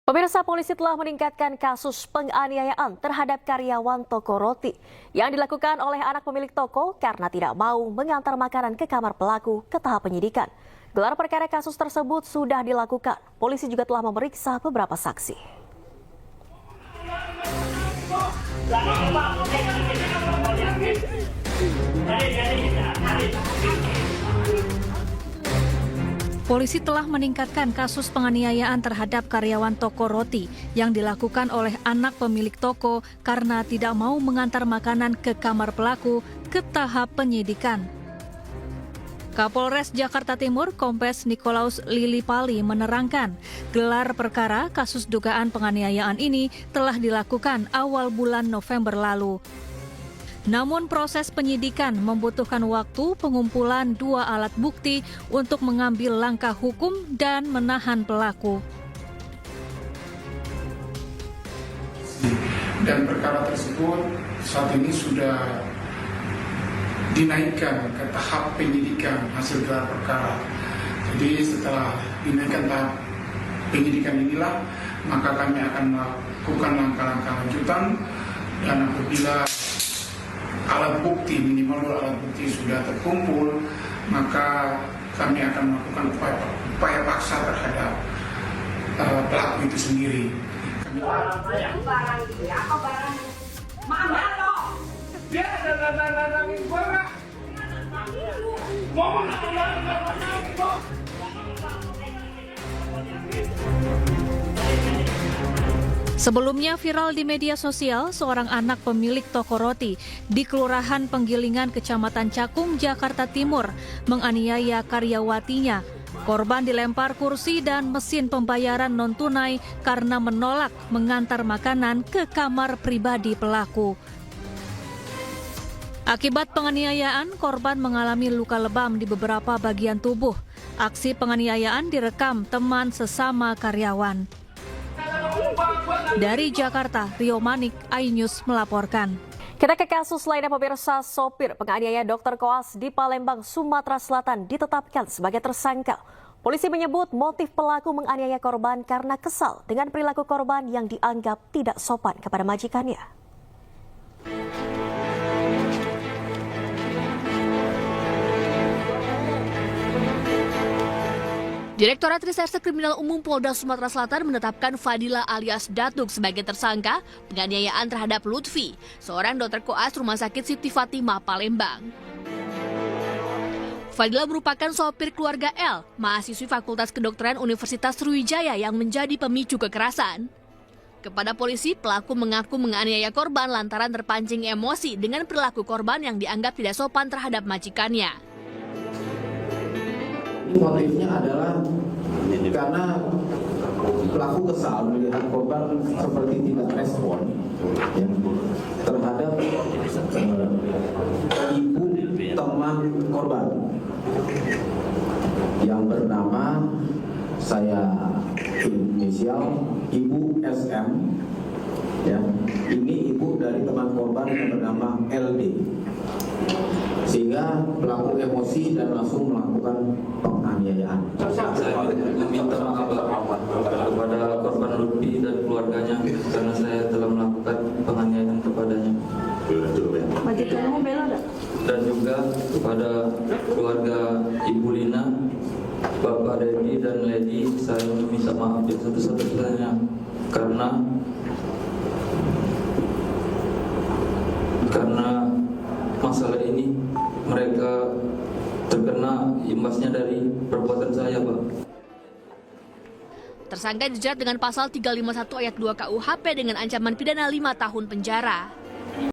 Pemirsa, polisi telah meningkatkan kasus penganiayaan terhadap karyawan toko roti yang dilakukan oleh anak pemilik toko karena tidak mau mengantar makanan ke kamar pelaku ke tahap penyidikan. Gelar perkara kasus tersebut sudah dilakukan. Polisi juga telah memeriksa beberapa saksi. Polisi telah meningkatkan kasus penganiayaan terhadap karyawan toko roti yang dilakukan oleh anak pemilik toko karena tidak mau mengantar makanan ke kamar pelaku ke tahap penyidikan. Kapolres Jakarta Timur, Kombes Nikolaus Lilipali menerangkan, gelar perkara kasus dugaan penganiayaan ini telah dilakukan awal bulan November lalu. Namun proses penyidikan membutuhkan waktu pengumpulan 2 alat bukti untuk mengambil langkah hukum dan menahan pelaku. Dan perkara tersebut saat ini sudah dinaikkan ke tahap penyidikan hasil gelar perkara. Jadi setelah dinaikkan tahap penyidikan inilah, maka kami akan melakukan langkah-langkah lanjutan, dan apabila alat bukti, minimal 2 alat bukti sudah terkumpul, maka kami akan melakukan upaya paksa terhadap pelaku itu sendiri. Sebelumnya viral di media sosial, seorang anak pemilik toko roti di Kelurahan Penggilingan, Kecamatan Cakung, Jakarta Timur, menganiaya karyawatinya. Korban dilempar kursi dan mesin pembayaran non-tunai karena menolak mengantar makanan ke kamar pribadi pelaku. Akibat penganiayaan, korban mengalami luka lebam di beberapa bagian tubuh. Aksi penganiayaan direkam teman sesama karyawan. Dari Jakarta, Rio Manik, iNews melaporkan. Kita ke kasus lainnya, pemirsa. Sopir penganiaya dokter koas di Palembang, Sumatera Selatan ditetapkan sebagai tersangka. Polisi menyebut motif pelaku menganiaya korban karena kesal dengan perilaku korban yang dianggap tidak sopan kepada majikannya. Direktorat Reserse Kriminal Umum Polda Sumatera Selatan menetapkan Fadila alias Datuk sebagai tersangka penganiayaan terhadap Lutfi, seorang dokter koas Rumah Sakit Siti Fatimah, Palembang. Fadila merupakan sopir keluarga L, mahasiswi Fakultas Kedokteran Universitas Sriwijaya yang menjadi pemicu kekerasan. Kepada polisi, pelaku mengaku menganiaya korban lantaran terpancing emosi dengan perilaku korban yang dianggap tidak sopan terhadap majikannya. Motifnya adalah karena pelaku kesal melihat korban seperti tidak respon terhadap ibu teman korban yang bernama, saya inisial, Ibu SM. Ya, ini ibu dari teman korban yang bernama LD. Sehingga pelaku emosi dan langsung melakukan penganiayaan. Saya meminta maaf kepada korban Lutfi dan keluarganya karena saya telah melakukan penganiayaan kepadanya. Dan juga kepada keluarga Ibu Lina, Bapak Dedi dan Lady, saya meminta maaf yang satu-satunya karena masalah ini mereka terkena imbasnya dari perbuatan saya, Pak. Tersangka dijerat dengan pasal 351 ayat 2 KUHP dengan ancaman pidana 5 tahun penjara.